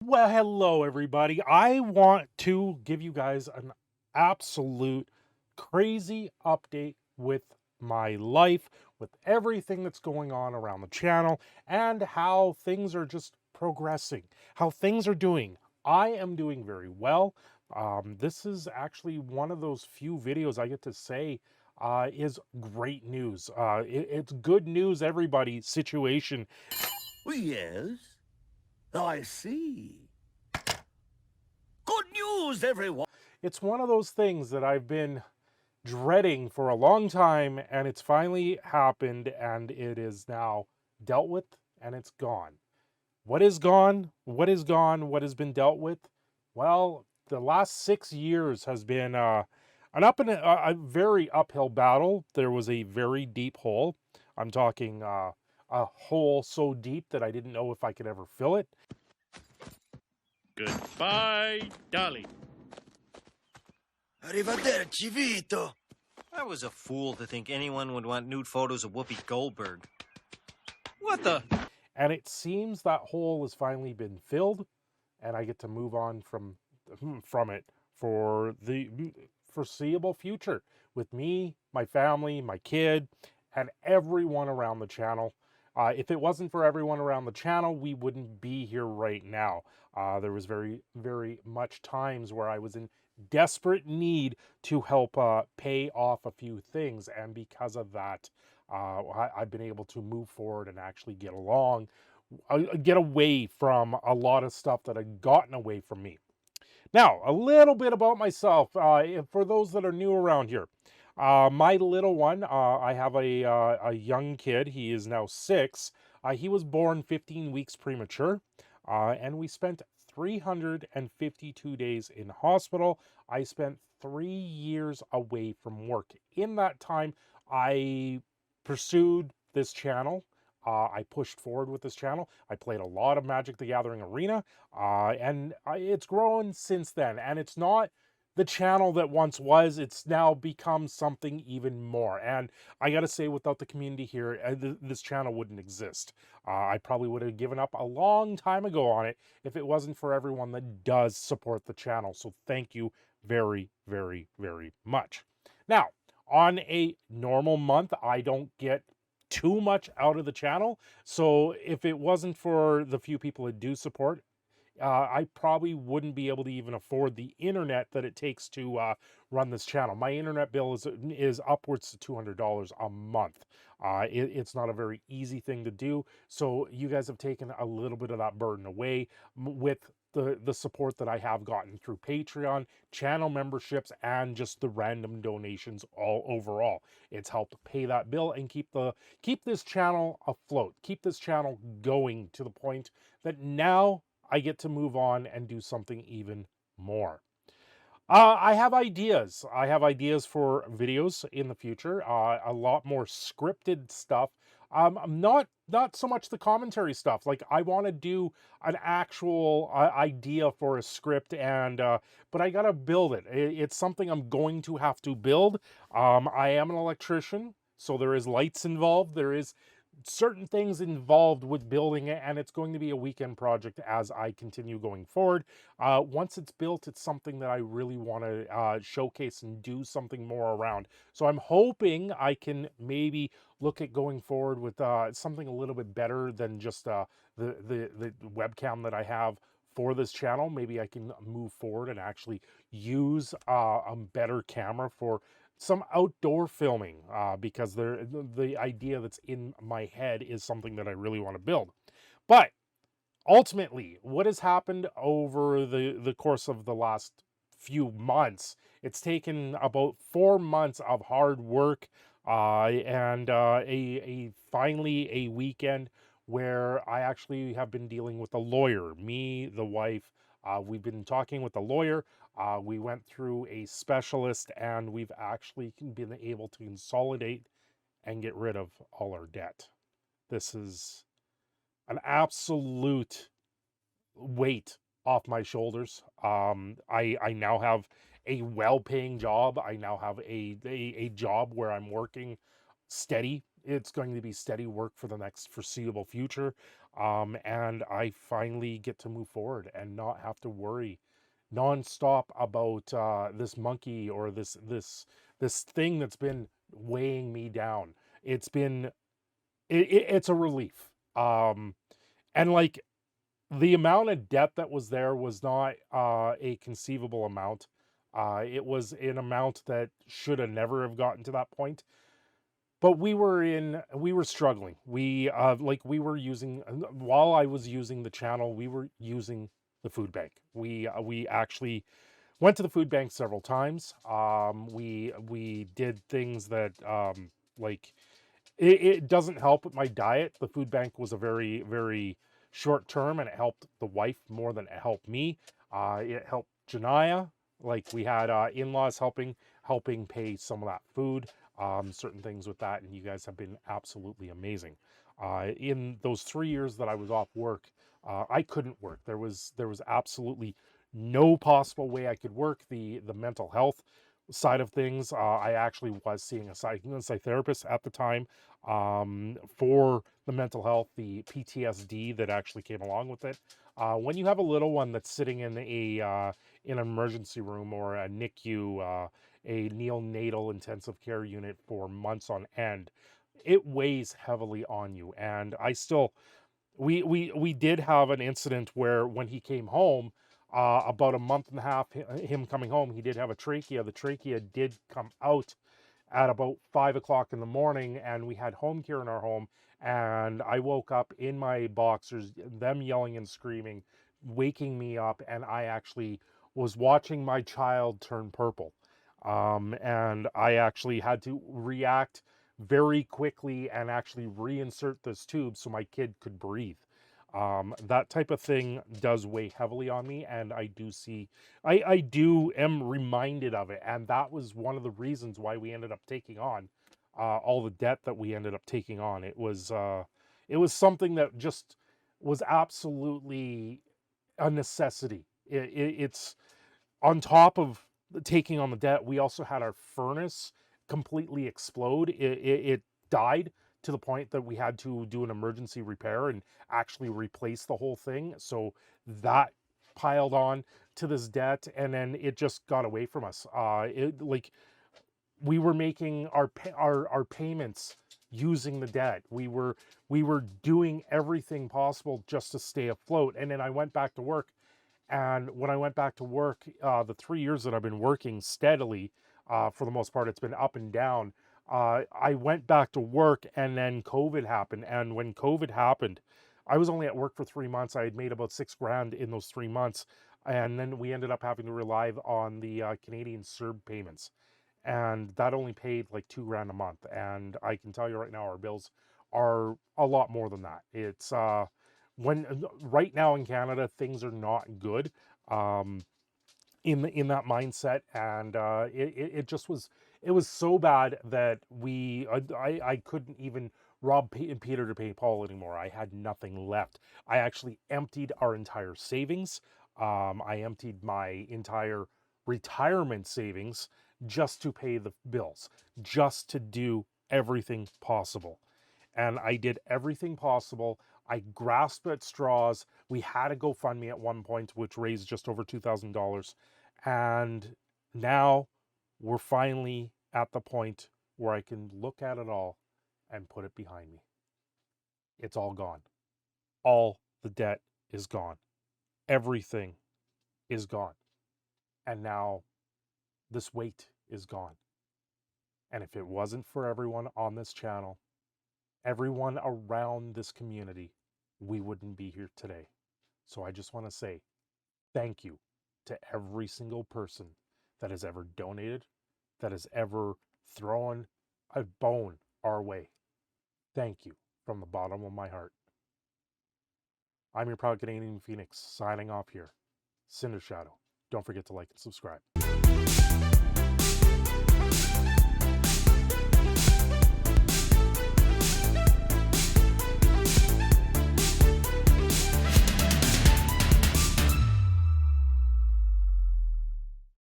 Well, hello everybody. I want to give you guys an absolute crazy update with my life, with everything that's going on around the channel, and how things are just progressing, how things are doing. I am doing very well. This is actually one of those few videos I get to say is great news. It's good news, everybody situation. Yes, I see. Good news, everyone. It's one of those things that I've been dreading for a long time, and it's finally happened, and it is now dealt with, and it's gone. What is gone? What is gone? What has been dealt with? Well, the last 6 years has been a very uphill battle. There was a very deep hole. I'm talking a hole so deep that I didn't know if I could ever fill it. Goodbye, Dolly. Arrivederci, Vito. I was a fool to think anyone would want nude photos of Whoopi Goldberg. What the? And it seems that hole has finally been filled, and I get to move on from it for the foreseeable future with me, my family, my kid, and everyone around the channel. If it wasn't for everyone around the channel, we wouldn't be here right now. There was very, very much times where I was in desperate need to help pay off a few things, and because of that, I've been able to move forward and actually get along, get away from a lot of stuff that had gotten away from me. Now, a little bit about myself, for those that are new around here. My little one, I have a young kid. He is now 6. He was born 15 weeks premature, and we spent 352 days in hospital. I spent 3 years away from work. In that time, I pursued this channel. I pushed forward with this channel. I played a lot of Magic the Gathering Arena, and it's grown since then. And it's not the channel that once was. It's now become something even more. And I got to say, without the community here, this channel wouldn't exist. I probably would have given up a long time ago on it if it wasn't for everyone that does support the channel. So thank you very, very, very much. Now, on a normal month, I don't get too much out of the channel. So if it wasn't for the few people that do support, I probably wouldn't be able to even afford the internet that it takes to run this channel. My internet bill is upwards to $200 a month. It's not a very easy thing to do. So you guys have taken a little bit of that burden away with the support that I have gotten through Patreon, channel memberships, and just the random donations all overall. It's helped pay that bill and keep this channel afloat, keep this channel going to the point that now I get to move on and do something even more. I have ideas. I have ideas for videos in the future. A lot more scripted stuff. Not so much the commentary stuff. Like I want to do an actual idea for a script, and but I gotta build it. It's something I'm going to have to build. I am an electrician, so there is lights involved. There is certain things involved with building it, and it's going to be a weekend project as I continue going forward. Once it's built, it's something that I really want to showcase and do something more around. So I'm hoping I can maybe look at going forward with something a little bit better than just the webcam that I have for this channel. Maybe I can move forward and actually use a better camera for some outdoor filming, because the idea that's in my head is something that I really want to build. But ultimately, what has happened over the course of the last few months, it's taken about 4 months of hard work, and a finally a weekend where I actually have been dealing with a lawyer. Me, the wife, we've been talking with the lawyer. We went through a specialist, and we've actually been able to consolidate and get rid of all our debt. This is an absolute weight off my shoulders. I now have a well-paying job. I now have a job where I'm working steady it's going to be steady work for the next foreseeable future. And I finally get to move forward and not have to worry nonstop about this monkey or this thing that's been weighing me down. It's been it's a relief. And like the amount of debt that was there was not a conceivable amount. It was an amount that should have never have gotten to that point. But we were struggling. We were using, while I was using the channel, we were using the food bank. We actually went to the food bank several times. We did things that like it doesn't help with my diet. The food bank was a very short term, and it helped the wife more than it helped me. It helped Janaya. Like we had in-laws helping pay some of that food, certain things with that, and you guys have been absolutely amazing. In those 3 years that I was off work, I couldn't work. There was absolutely no possible way I could work. The mental health side of things, I actually was seeing a psychotherapist at the time for the mental health, the PTSD that actually came along with it. When you have a little one that's sitting in in an emergency room or a NICU, a neonatal intensive care unit for months on end, it weighs heavily on you. And I still, we did have an incident where when he came home, about a month and a half, him coming home, he did have a trachea. The trachea did come out at about 5 o'clock in the morning, and we had home care in our home. And I woke up in my boxers, them yelling and screaming, waking me up, and I actually was watching my child turn purple. And I actually had to react very quickly and actually reinsert this tube so my kid could breathe. That type of thing does weigh heavily on me, and I do am reminded of it, and that was one of the reasons why we ended up taking on all the debt that we ended up taking on. It was something that just was absolutely a necessity. It's on top of taking on the debt, we also had our furnace completely explode. It died to the point that we had to do an emergency repair and actually replace the whole thing. So that piled on to this debt, and then it just got away from us. We were making our payments using the debt. We were doing everything possible just to stay afloat. And then I went back to work, and when I went back to work, the 3 years that I've been working steadily, for the most part, it's been up and down. I went back to work, and then COVID happened. And when COVID happened, I was only at work for 3 months. I had made about 6 grand in those 3 months. And then we ended up having to rely on the Canadian CERB payments. And that only paid like 2 grand a month. And I can tell you right now, our bills are a lot more than that. It's right now in Canada, things are not good in that mindset, and it just was, it was so bad that I couldn't even rob Peter to pay Paul anymore. I had nothing left. I actually emptied our entire savings. I emptied my entire retirement savings just to pay the bills, just to do everything possible. And I did everything possible. I grasped at straws. We had a GoFundMe at one point, which raised just over $2,000. And now we're finally at the point where I can look at it all and put it behind me. It's all gone. All the debt is gone. Everything is gone. And now this weight is gone. And if it wasn't for everyone on this channel, everyone around this community, we wouldn't be here today. So I just want to say thank you to every single person that has ever donated, that has ever thrown a bone our way. Thank you from the bottom of my heart. I'm your proud Canadian Phoenix, signing off here. Cindershadow. Don't forget to like and subscribe.